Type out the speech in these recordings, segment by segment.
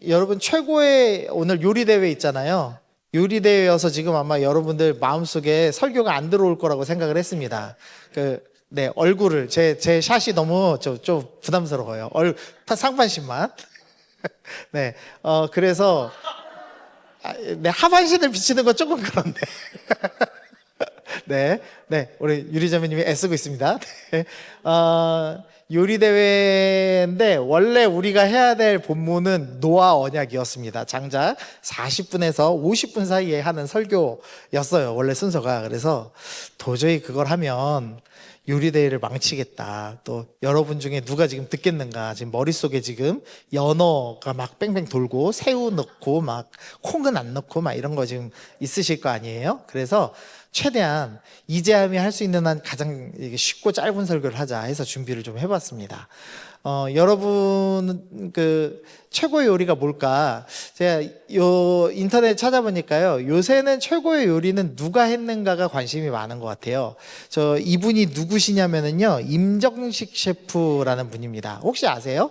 여러분 최고의 오늘 요리 대회 있잖아요. 요리 대회여서 지금 아마 여러분들 마음속에 설교가 안 들어올 거라고 생각을 했습니다. 네, 얼굴을 제 샷이 너무 좀 부담스러워요. 상반신만. 네, 그래서 네, 하반신을 비치는 건 조금 그런데. 네, 네, 우리 유리자매님이 애쓰고 있습니다. 네, 요리대회인데 원래 우리가 해야 될 본문은 노아 언약이었습니다. 장작 40분에서 50분 사이에 하는 설교였어요. 원래 순서가. 그래서 도저히 그걸 하면 요리대회를 망치겠다. 또 여러분 중에 누가 지금 듣겠는가. 지금 머릿속에 지금 연어가 막 뺑뺑 돌고 새우 넣고 막 콩은 안 넣고 막 이런 거 지금 있으실 거 아니에요? 그래서 최대한 이재함이 할 수 있는 한 가장 쉽고 짧은 설교를 하자 해서 준비를 좀 해봤습니다. 여러분 최고의 요리가 뭘까? 제가 인터넷 찾아보니까요. 요새는 최고의 요리는 누가 했는가가 관심이 많은 것 같아요. 이분이 누구시냐면은요. 임정식 셰프라는 분입니다. 혹시 아세요?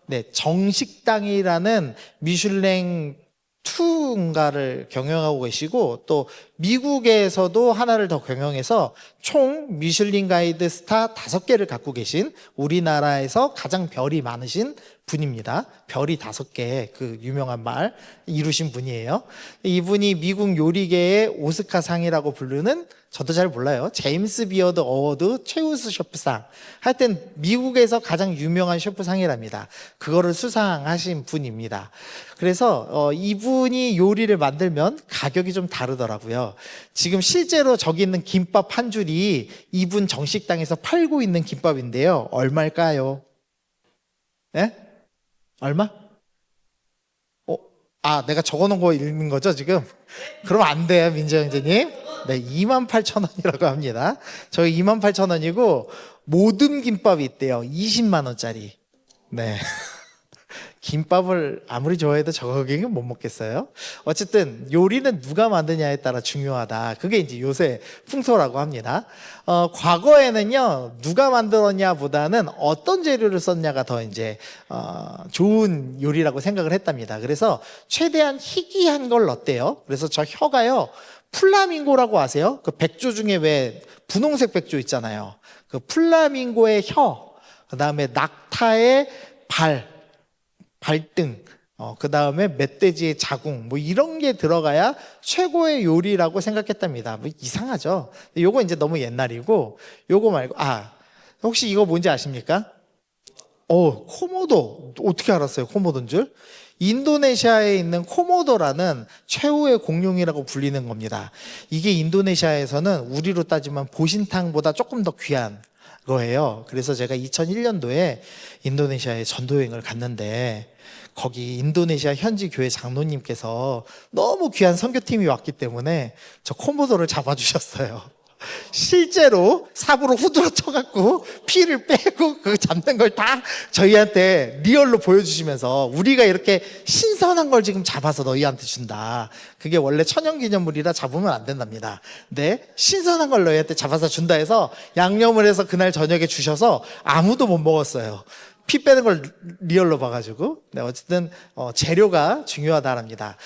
네, 정식당이라는 미슐랭 2인가를 경영하고 계시고 또 미국에서도 하나를 더 경영해서 총 미슐린 가이드 스타 5개를 갖고 계신 우리나라에서 가장 별이 많으신 분입니다. 별이 5개 그 유명한 말 이루신 분이에요. 이분이 미국 요리계의 오스카상이라고 부르는 저도 잘 몰라요. 제임스 비어드 어워드 최우수 셰프상. 하여튼 미국에서 가장 유명한 셰프상이랍니다. 그거를 수상하신 분입니다. 그래서 이분이 요리를 만들면 가격이 좀 다르더라고요. 지금 실제로 저기 있는 김밥 한 줄이 이분 정식당에서 팔고 있는 김밥인데요. 얼마일까요? 네? 얼마? 내가 적어놓은 거 읽는 거죠, 지금? 그럼 안 돼요, 민정형제님. 네, 28,000원이라고 합니다. 저희 28,000원이고, 모듬 김밥이 있대요. 20만 원짜리. 네. 김밥을 아무리 좋아해도 저거는 못 먹겠어요. 어쨌든 요리는 누가 만드냐에 따라 중요하다. 그게 이제 요새 풍토라고 합니다. 과거에는요, 누가 만들었냐 보다는 어떤 재료를 썼냐가 더 이제 좋은 요리라고 생각을 했답니다. 그래서 최대한 희귀한 걸 넣었대요. 그래서 저 혀가요, 플라밍고라고 아세요? 그 백조 중에 왜 분홍색 백조 있잖아요. 그 플라밍고의 혀, 그 다음에 낙타의 발등, 그 다음에 멧돼지의 자궁, 뭐 이런 게 들어가야 최고의 요리라고 생각했답니다. 뭐 이상하죠? 요거 이제 너무 옛날이고, 요거 말고, 혹시 이거 뭔지 아십니까? 코모도. 어떻게 알았어요? 코모도인 줄? 인도네시아에 있는 코모도라는 최후의 공룡이라고 불리는 겁니다. 이게 인도네시아에서는 우리로 따지면 보신탕보다 조금 더 귀한 거예요. 그래서 제가 2001년도에 인도네시아에 전도여행을 갔는데 거기 인도네시아 현지 교회 장로님께서 너무 귀한 선교팀이 왔기 때문에 저 코모도를 잡아주셨어요. 실제로 삽으로 후드러 쳐갖고 피를 빼고 그 잡는 걸 다 저희한테 리얼로 보여주시면서 우리가 이렇게 신선한 걸 지금 잡아서 너희한테 준다. 그게 원래 천연기념물이라 잡으면 안 된답니다. 근데 신선한 걸 너희한테 잡아서 준다 해서 양념을 해서 그날 저녁에 주셔서 아무도 못 먹었어요. 피 빼는 걸 리얼로 봐가지고. 네, 어쨌든 재료가 중요하다랍니다.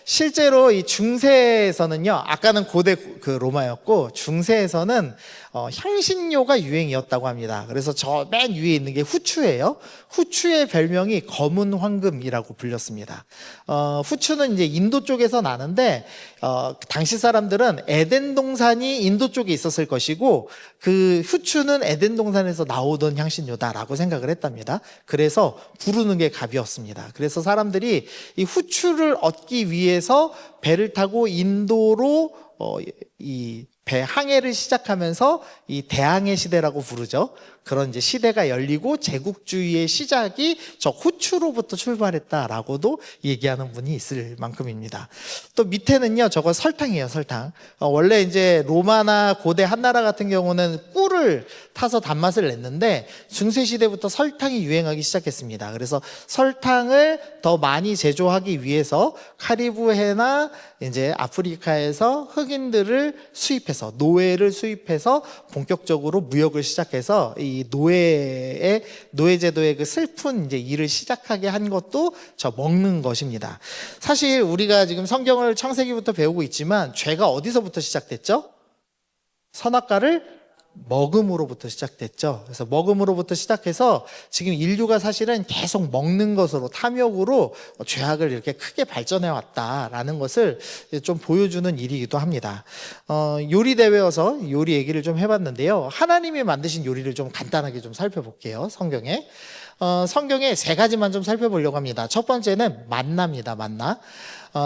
실제로 이 중세에서는요, 아까는 고대 그 로마였고 중세에서는 향신료가 유행이었다고 합니다. 그래서 저 맨 위에 있는 게 후추예요. 후추의 별명이 검은 황금이라고 불렸습니다. 후추는 이제 인도 쪽에서 나는데 당시 사람들은 에덴 동산이 인도 쪽에 있었을 것이고 그 후추는 에덴 동산에서 나오던 향신료다라고 생각을 했답니다. 그래서 부르는 게 갑이었습니다. 그래서 사람들이 이 후추를 얻기 위해서 배를 타고 인도로 이 항해를 시작하면서 이 대항해 시대라고 부르죠. 그런 이제 시대가 열리고 제국주의의 시작이 저 후추로부터 출발했다라고도 얘기하는 분이 있을 만큼입니다. 또 밑에는요, 저거 설탕이에요, 설탕. 원래 이제 로마나 고대 한나라 같은 경우는 꿀을 타서 단맛을 냈는데 중세 시대부터 설탕이 유행하기 시작했습니다. 그래서 설탕을 더 많이 제조하기 위해서 카리브해나 이제 아프리카에서 흑인들을 수입해서 노예를 수입해서 본격적으로 무역을 시작해서 이 이 노예 제도의 그 슬픈 이제 일을 시작하게 한 것도 저 먹는 것입니다. 사실 우리가 지금 성경을 창세기부터 배우고 있지만 죄가 어디서부터 시작됐죠? 선악과를 먹음으로부터 시작됐죠. 그래서 먹음으로부터 시작해서 지금 인류가 사실은 계속 먹는 것으로, 탐욕으로 죄악을 이렇게 크게 발전해 왔다라는 것을 좀 보여주는 일이기도 합니다. 요리 대회여서 요리 얘기를 좀 해봤는데요. 하나님이 만드신 요리를 좀 간단하게 좀 살펴볼게요. 성경에. 성경에 세 가지만 좀 살펴보려고 합니다. 첫 번째는 만나입니다. 만나.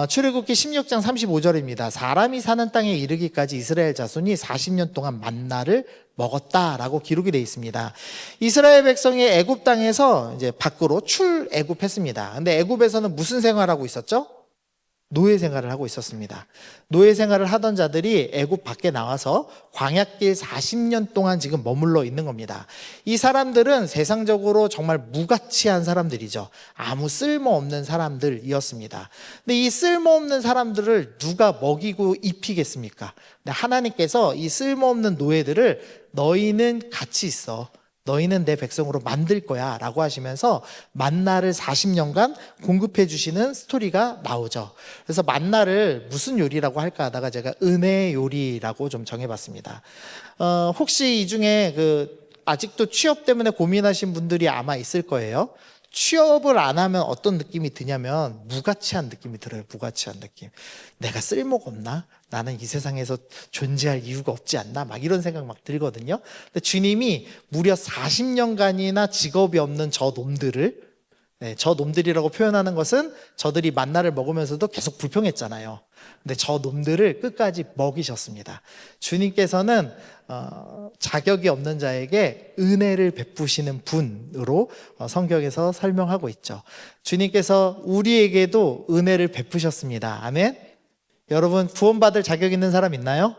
출애굽기 16장 35절입니다. 사람이 사는 땅에 이르기까지 이스라엘 자손이 40년 동안 만나를 먹었다라고 기록이 되어 있습니다. 이스라엘 백성이 애굽 땅에서 이제 밖으로 출애굽했습니다. 근데 애굽에서는 무슨 생활하고 있었죠? 노예 생활을 하고 있었습니다. 노예 생활을 하던 자들이 애굽 밖에 나와서 광야길 40년 동안 지금 머물러 있는 겁니다. 이 사람들은 세상적으로 정말 무가치한 사람들이죠. 아무 쓸모없는 사람들이었습니다. 근데 이 쓸모없는 사람들을 누가 먹이고 입히겠습니까? 근데 하나님께서 이 쓸모없는 노예들을 너희는 가치 있어, 너희는 내 백성으로 만들 거야 라고 하시면서 만나를 40년간 공급해 주시는 스토리가 나오죠. 그래서 만나를 무슨 요리라고 할까 하다가 제가 은혜 요리라고 좀 정해봤습니다. 혹시 이 중에 아직도 취업 때문에 고민하신 분들이 아마 있을 거예요. 취업을 안 하면 어떤 느낌이 드냐면 무가치한 느낌이 들어요. 무가치한 느낌. 내가 쓸모가 없나? 나는 이 세상에서 존재할 이유가 없지 않나? 막 이런 생각 막 들거든요. 근데 주님이 무려 40년간이나 직업이 없는 저 놈들을, 저 놈들이라고 표현하는 것은 저들이 만나를 먹으면서도 계속 불평했잖아요. 근데 저 놈들을 끝까지 먹이셨습니다. 주님께서는 자격이 없는 자에게 은혜를 베푸시는 분으로 성경에서 설명하고 있죠. 주님께서 우리에게도 은혜를 베푸셨습니다. 아멘. 여러분, 구원받을 자격 있는 사람 있나요?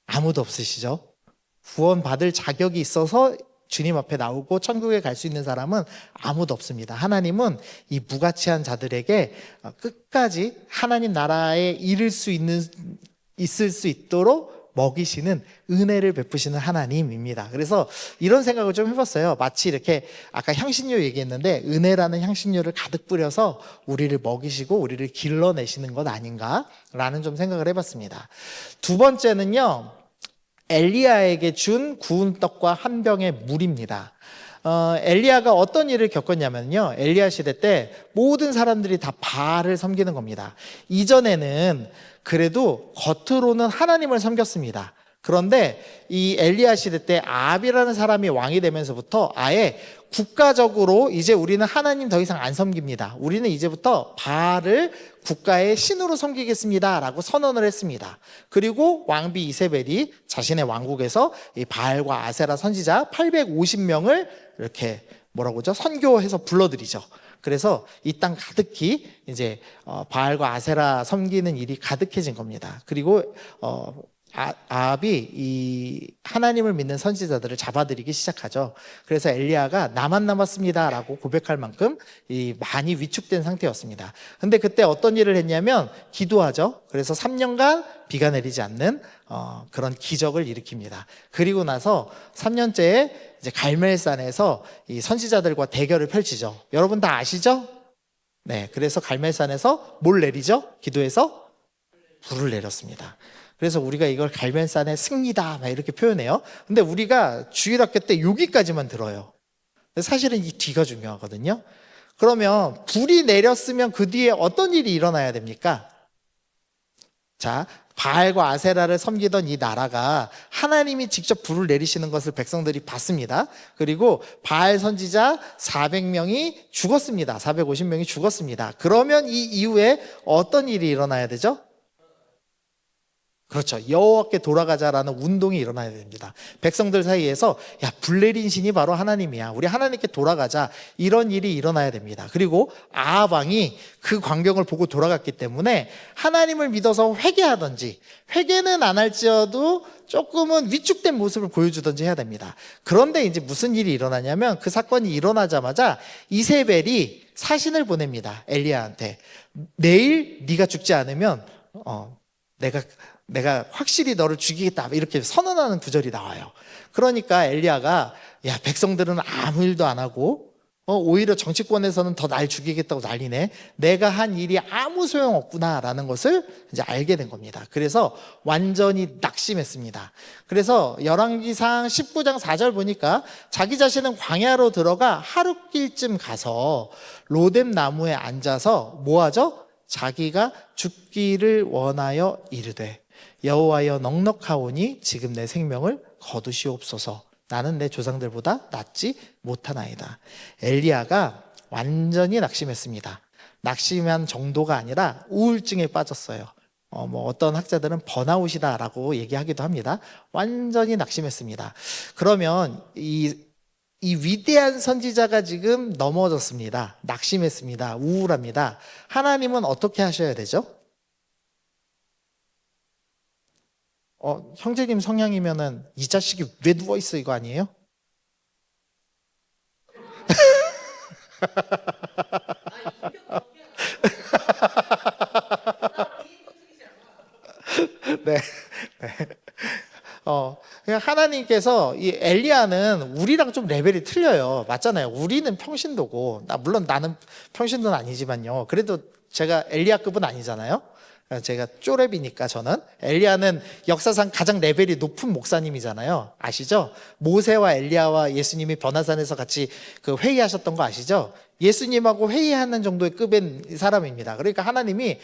아무도 없으시죠? 구원받을 자격이 있어서 주님 앞에 나오고 천국에 갈 수 있는 사람은 아무도 없습니다. 하나님은 이 무가치한 자들에게 끝까지 하나님 나라에 있을 수 있도록 먹이시는 은혜를 베푸시는 하나님입니다. 그래서 이런 생각을 좀 해봤어요. 마치 이렇게 아까 향신료 얘기했는데 은혜라는 향신료를 가득 뿌려서 우리를 먹이시고 우리를 길러내시는 것 아닌가라는 좀 생각을 해봤습니다. 두 번째는요, 엘리야에게 준 구운 떡과 한 병의 물입니다. 엘리야가 어떤 일을 겪었냐면요, 엘리야 시대 때 모든 사람들이 다 바알을 섬기는 겁니다. 이전에는 그래도 겉으로는 하나님을 섬겼습니다. 그런데 이 엘리야 시대 때 아합이라는 사람이 왕이 되면서부터 아예 국가적으로 이제 우리는 하나님 더 이상 안 섬깁니다. 우리는 이제부터 바알을 국가의 신으로 섬기겠습니다 라고 선언을 했습니다. 그리고 왕비 이세벨이 자신의 왕국에서 이 바알과 아세라 선지자 850명을 이렇게 선교해서 불러들이죠. 그래서 이 땅 가득히 이제 바알과 아세라 섬기는 일이 가득해진 겁니다. 그리고 아합이 이 하나님을 믿는 선지자들을 잡아들이기 시작하죠. 그래서 엘리야가 나만 남았습니다라고 고백할 만큼 많이 위축된 상태였습니다. 근데 그때 어떤 일을 했냐면 기도하죠. 그래서 3년간 비가 내리지 않는 그런 기적을 일으킵니다. 그리고 나서 3년째에 이제 갈멜산에서 이 선지자들과 대결을 펼치죠. 여러분 다 아시죠? 네, 그래서 갈멜산에서 뭘 내리죠? 기도해서 불을 내렸습니다. 그래서 우리가 이걸 갈멜산의 승리다 막 이렇게 표현해요. 근데 우리가 주일학교 때 여기까지만 들어요. 사실은 이 뒤가 중요하거든요. 그러면 불이 내렸으면 그 뒤에 어떤 일이 일어나야 됩니까? 자, 바알과 아세라를 섬기던 이 나라가 하나님이 직접 불을 내리시는 것을 백성들이 봤습니다. 그리고 바알 선지자 400명이 죽었습니다. 450명이 죽었습니다. 그러면 이 이후에 어떤 일이 일어나야 되죠? 그렇죠. 여호와께 돌아가자라는 운동이 일어나야 됩니다. 백성들 사이에서 불 내린 신이 바로 하나님이야, 우리 하나님께 돌아가자, 이런 일이 일어나야 됩니다. 그리고 아합 왕이 그 광경을 보고 돌아갔기 때문에 하나님을 믿어서 회개하든지, 회개는 안 할지어도 조금은 위축된 모습을 보여주든지 해야 됩니다. 그런데 이제 무슨 일이 일어나냐면 그 사건이 일어나자마자 이세벨이 사신을 보냅니다. 엘리야한테. 내일 네가 죽지 않으면 내가 내가 확실히 너를 죽이겠다 이렇게 선언하는 구절이 나와요. 그러니까 엘리야가 야, 백성들은 아무 일도 안 하고 오히려 정치권에서는 더 날 죽이겠다고 난리네. 내가 한 일이 아무 소용없구나라는 것을 이제 알게 된 겁니다. 그래서 완전히 낙심했습니다. 그래서 열왕기상 19장 4절 보니까 자기 자신은 광야로 들어가 하룻길쯤 가서 로뎀 나무에 앉아서 뭐 하죠? 자기가 죽기를 원하여 이르되 여호와여 넉넉하오니 지금 내 생명을 거두시옵소서. 나는 내 조상들보다 낫지 못하나이다. 엘리야가 완전히 낙심했습니다. 낙심한 정도가 아니라 우울증에 빠졌어요. 어떤 학자들은 번아웃이다라고 얘기하기도 합니다. 완전히 낙심했습니다. 그러면 이 위대한 선지자가 지금 넘어졌습니다. 낙심했습니다. 우울합니다. 하나님은 어떻게 하셔야 되죠? 형제님 성향이면은 이 자식이 왜 누워있어 이거 아니에요? 네. 네. 그냥 하나님께서 이 엘리야는 우리랑 좀 레벨이 틀려요. 맞잖아요. 우리는 평신도고, 물론 나는 평신도는 아니지만요. 그래도 제가 엘리야급은 아니잖아요. 제가 쪼렙이니까 저는. 엘리야는 역사상 가장 레벨이 높은 목사님이잖아요. 아시죠? 모세와 엘리야와 예수님이 변화산에서 같이 그 회의하셨던 거 아시죠? 예수님하고 회의하는 정도의 급의 사람입니다. 그러니까 하나님이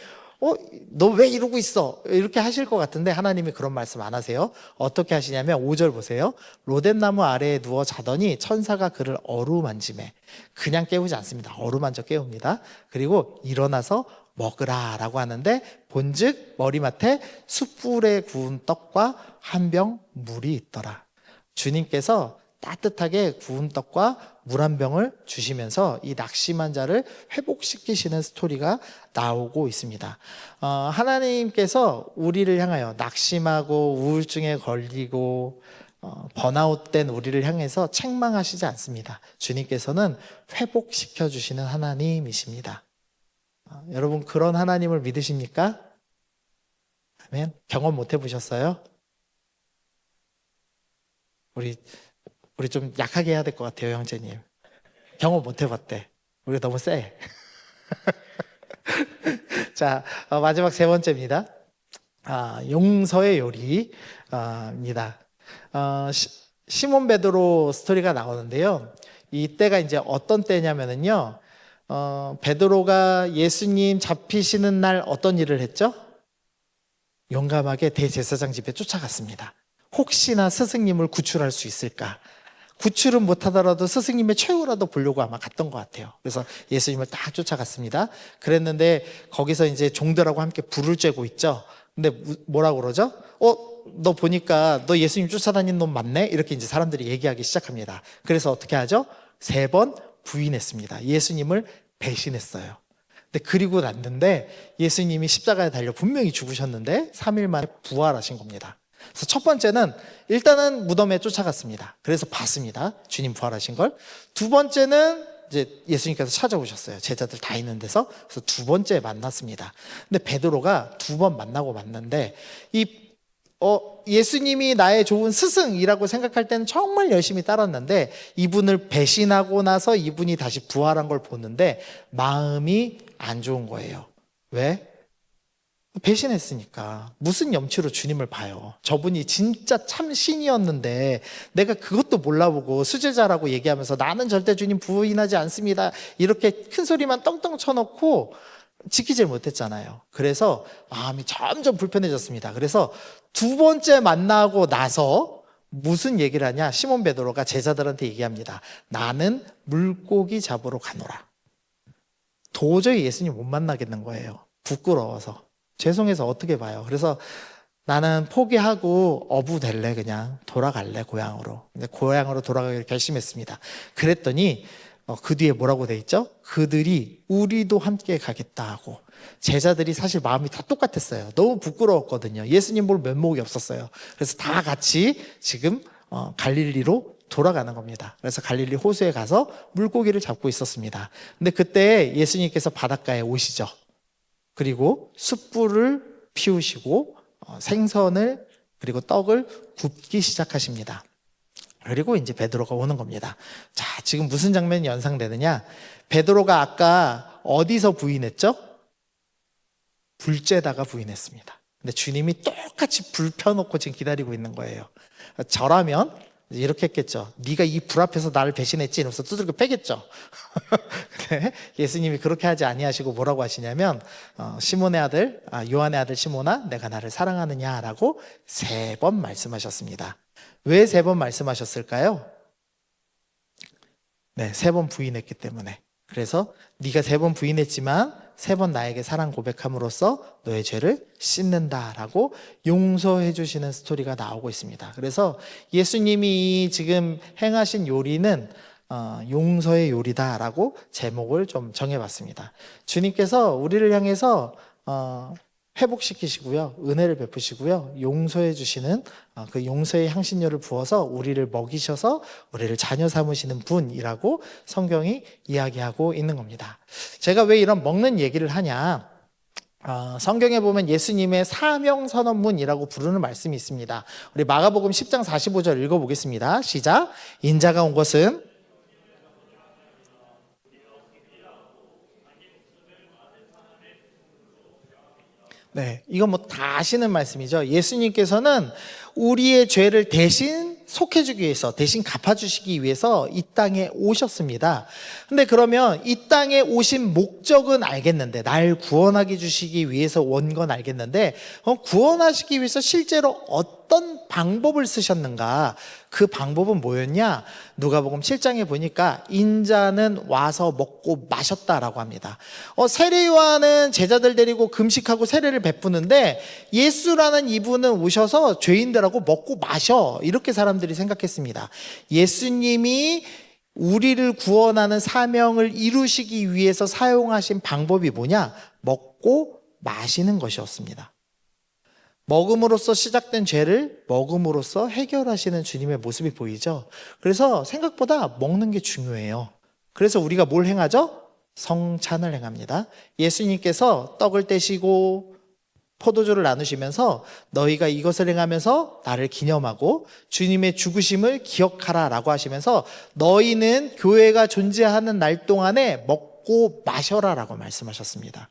너 왜 이러고 있어? 이렇게 하실 것 같은데 하나님이 그런 말씀 안 하세요. 어떻게 하시냐면 5절 보세요. 로뎀나무 아래에 누워 자더니 천사가 그를 어루만지매. 그냥 깨우지 않습니다. 어루만져 깨웁니다. 그리고 일어나서 먹으라 라고 하는데 본즉 머리맡에 숯불에 구운 떡과 한 병 물이 있더라. 주님께서 따뜻하게 구운 떡과 물 한 병을 주시면서 이 낙심한 자를 회복시키시는 스토리가 나오고 있습니다. 하나님께서 우리를 향하여 낙심하고 우울증에 걸리고 번아웃된 우리를 향해서 책망하시지 않습니다. 주님께서는 회복시켜 주시는 하나님이십니다. 여러분 그런 하나님을 믿으십니까? 아멘. 경험 못 해보셨어요? 우리 좀 약하게 해야 될 것 같아요, 형제님. 경험 못 해봤대. 우리가 너무 세. 자, 마지막 세 번째입니다. 용서의 요리입니다. 시몬 베드로 스토리가 나오는데요. 이때가 이제 어떤 때냐면은요. 베드로가 예수님 잡히시는 날 어떤 일을 했죠? 용감하게 대제사장 집에 쫓아갔습니다. 혹시나 스승님을 구출할 수 있을까? 구출은 못하더라도 스승님의 최후라도 보려고 아마 갔던 것 같아요. 그래서 예수님을 딱 쫓아갔습니다. 그랬는데 거기서 이제 종들하고 함께 불을 쬐고 있죠. 근데 뭐라고 그러죠? 너 보니까 너 예수님 쫓아다니는 놈 맞네? 이렇게 이제 사람들이 얘기하기 시작합니다. 그래서 어떻게 하죠? 3번 부인했습니다. 예수님을 배신했어요. 근데 그리고 났는데 예수님이 십자가에 달려 분명히 죽으셨는데 3일 만에 부활하신 겁니다. 그래서 첫 번째는 일단은 무덤에 쫓아갔습니다. 그래서 봤습니다. 주님 부활하신 걸. 두 번째는 이제 예수님께서 찾아오셨어요. 제자들 다 있는 데서. 그래서 두 번째 만났습니다. 근데 베드로가 2번 만나고 만났는데 예수님이 나의 좋은 스승이라고 생각할 때는 정말 열심히 따랐는데 이분을 배신하고 나서 이분이 다시 부활한 걸 보는데 마음이 안 좋은 거예요. 왜? 배신했으니까. 무슨 염치로 주님을 봐요. 저분이 진짜 참 신이었는데 내가 그것도 몰라보고 수제자라고 얘기하면서 나는 절대 주님 부인하지 않습니다. 이렇게 큰 소리만 떵떵 쳐놓고 지키질 못했잖아요. 그래서 마음이 점점 불편해졌습니다. 그래서 2번째 만나고 나서 무슨 얘기를 하냐? 시몬 베드로가 제자들한테 얘기합니다. 나는 물고기 잡으러 가노라. 도저히 예수님 못 만나겠는 거예요. 부끄러워서. 죄송해서 어떻게 봐요. 그래서 나는 포기하고 어부 될래. 그냥 돌아갈래 고향으로. 근데 고향으로 돌아가기를 결심했습니다. 그랬더니 그 뒤에 뭐라고 돼 있죠? 그들이 우리도 함께 가겠다 하고. 제자들이 사실 마음이 다 똑같았어요. 너무 부끄러웠거든요. 예수님 볼 면목이 없었어요. 그래서 다 같이 지금 갈릴리로 돌아가는 겁니다. 그래서 갈릴리 호수에 가서 물고기를 잡고 있었습니다. 근데 그때 예수님께서 바닷가에 오시죠. 그리고 숯불을 피우시고 생선을 그리고 떡을 굽기 시작하십니다. 그리고 이제 베드로가 오는 겁니다. 자, 지금 무슨 장면이 연상되느냐? 베드로가 아까 어디서 부인했죠? 불째다가 부인했습니다. 근데 주님이 똑같이 불 펴놓고 지금 기다리고 있는 거예요. 저라면 이렇게 했겠죠. 네가 이 불 앞에서 나를 배신했지? 이러면서 두들겨 패겠죠. 근데 예수님이 그렇게 하지 아니하시고 뭐라고 하시냐면 시몬의 아들, 요한의 아들 시몬아, 내가 나를 사랑하느냐라고 3번 말씀하셨습니다. 왜 3번 말씀하셨을까요? 네, 3번 부인했기 때문에. 그래서 네가 3번 부인했지만 3번 나에게 사랑 고백함으로써 너의 죄를 씻는다라고 용서해 주시는 스토리가 나오고 있습니다. 그래서 예수님이 지금 행하신 요리는 용서의 요리다라고 제목을 좀 정해봤습니다. 주님께서 우리를 향해서 회복시키시고요, 은혜를 베푸시고요, 용서해 주시는 그 용서의 향신료를 부어서 우리를 먹이셔서 우리를 자녀 삼으시는 분이라고 성경이 이야기하고 있는 겁니다. 제가 왜 이런 먹는 얘기를 하냐? 성경에 보면 예수님의 사명선언문이라고 부르는 말씀이 있습니다. 우리 마가복음 10장 45절 읽어보겠습니다. 시작. 인자가 온 것은 네, 이건 뭐 다 아시는 말씀이죠. 예수님께서는 우리의 죄를 대신 속해주기 위해서, 대신 갚아주시기 위해서 이 땅에 오셨습니다. 근데 그러면 이 땅에 오신 목적은 알겠는데, 날 구원하게 주시기 위해서 온 건 알겠는데, 구원하시기 위해서 실제로 어떤 방법을 쓰셨는가? 그 방법은 뭐였냐? 누가복음 7장에 보니까 인자는 와서 먹고 마셨다라고 합니다. 세례 요한은 제자들 데리고 금식하고 세례를 베푸는데 예수라는 이분은 오셔서 죄인들하고 먹고 마셔, 이렇게 사람들이 생각했습니다. 예수님이 우리를 구원하는 사명을 이루시기 위해서 사용하신 방법이 뭐냐? 먹고 마시는 것이었습니다. 먹음으로써 시작된 죄를 먹음으로써 해결하시는 주님의 모습이 보이죠. 그래서 생각보다 먹는 게 중요해요. 그래서 우리가 뭘 행하죠? 성찬을 행합니다. 예수님께서 떡을 떼시고 포도주를 나누시면서 너희가 이것을 행하면서 나를 기념하고 주님의 죽으심을 기억하라 라고 하시면서 너희는 교회가 존재하는 날 동안에 먹고 마셔라 라고 말씀하셨습니다.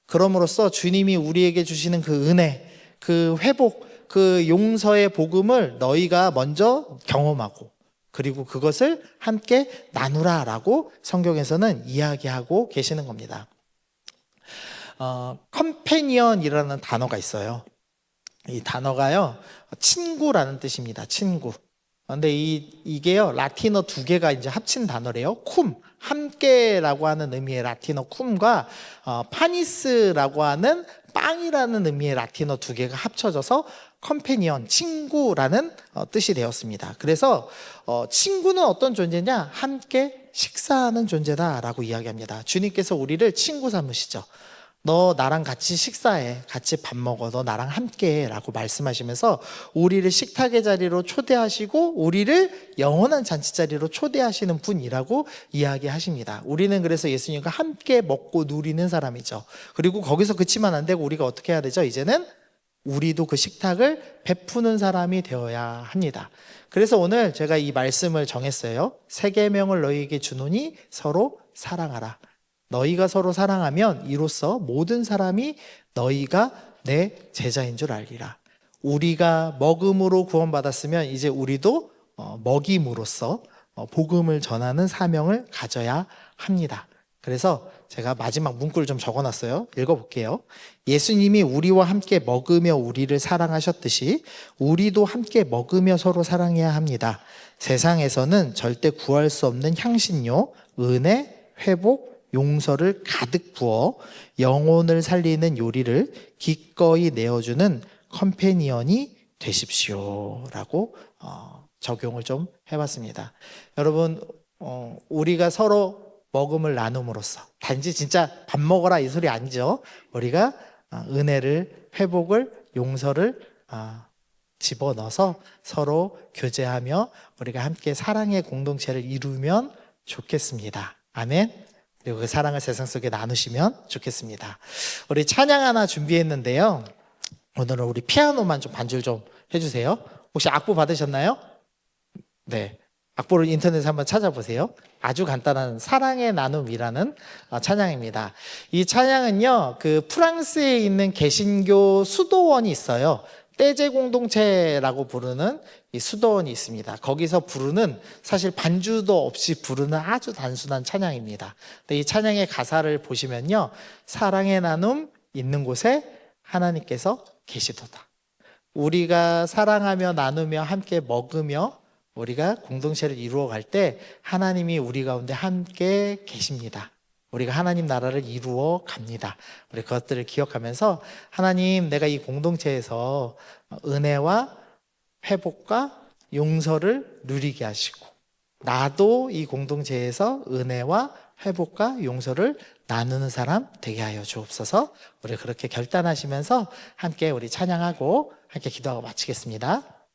그럼으로써 주님이 우리에게 주시는 그 은혜, 그 회복, 그 용서의 복음을 너희가 먼저 경험하고 그리고 그것을 함께 나누라라고 성경에서는 이야기하고 계시는 겁니다. 컴패니언이라는 단어가 있어요. 이 단어가요, 친구라는 뜻입니다. 친구. 근데 이게요, 라틴어 2개가 이제 합친 단어래요. 쿰, 함께라고 하는 의미의 라틴어 쿰과 파니스라고 하는 빵이라는 의미의 라틴어 2개가 합쳐져서 컴패니언, 친구라는 뜻이 되었습니다. 그래서 친구는 어떤 존재냐? 함께 식사하는 존재다라고 이야기합니다. 주님께서 우리를 친구 삼으시죠. 너 나랑 같이 식사해, 같이 밥 먹어, 너 나랑 함께해 라고 말씀하시면서 우리를 식탁의 자리로 초대하시고 우리를 영원한 잔치 자리로 초대하시는 분이라고 이야기하십니다. 우리는 그래서 예수님과 함께 먹고 누리는 사람이죠. 그리고 거기서 그치면 안 되고 우리가 어떻게 해야 되죠? 이제는 우리도 그 식탁을 베푸는 사람이 되어야 합니다. 그래서 오늘 제가 이 말씀을 정했어요. 3계명을 너희에게 주노니 서로 사랑하라. 너희가 서로 사랑하면 이로써 모든 사람이 너희가 내 제자인 줄 알리라. 우리가 먹음으로 구원받았으면 이제 우리도 먹임으로써 복음을 전하는 사명을 가져야 합니다. 그래서 제가 마지막 문구를 좀 적어놨어요. 읽어볼게요. 예수님이 우리와 함께 먹으며 우리를 사랑하셨듯이 우리도 함께 먹으며 서로 사랑해야 합니다. 세상에서는 절대 구할 수 없는 향신료, 은혜, 회복, 용서를 가득 부어 영혼을 살리는 요리를 기꺼이 내어주는 컴패니언이 되십시오 라고 적용을 좀 해봤습니다. 여러분, 우리가 서로 먹음을 나눔으로써 단지 진짜 밥 먹어라 이 소리 아니죠. 우리가 은혜를, 회복을, 용서를 집어넣어서 서로 교제하며 우리가 함께 사랑의 공동체를 이루면 좋겠습니다. 아멘. 그리고 그 사랑을 세상 속에 나누시면 좋겠습니다. 우리 찬양 하나 준비했는데요. 오늘은 우리 피아노만 좀 반주 좀 해주세요. 혹시 악보 받으셨나요? 네. 악보를 인터넷에 한번 찾아보세요. 아주 간단한 사랑의 나눔이라는 찬양입니다. 이 찬양은요, 그 프랑스에 있는 개신교 수도원이 있어요. 떼제 공동체라고 부르는 이 수도원이 있습니다. 거기서 부르는 사실 반주도 없이 부르는 아주 단순한 찬양입니다. 근데 이 찬양의 가사를 보시면요, 사랑의 나눔 있는 곳에 하나님께서 계시도다. 우리가 사랑하며 나누며 함께 먹으며 우리가 공동체를 이루어 갈 때 하나님이 우리 가운데 함께 계십니다. 우리가 하나님 나라를 이루어 갑니다. 우리 그것들을 기억하면서 하나님, 내가 이 공동체에서 은혜와 회복과 용서를 누리게 하시고 나도 이 공동체에서 은혜와 회복과 용서를 나누는 사람 되게 하여 주옵소서. 우리 그렇게 결단하시면서 함께 우리 찬양하고 함께 기도하고 마치겠습니다.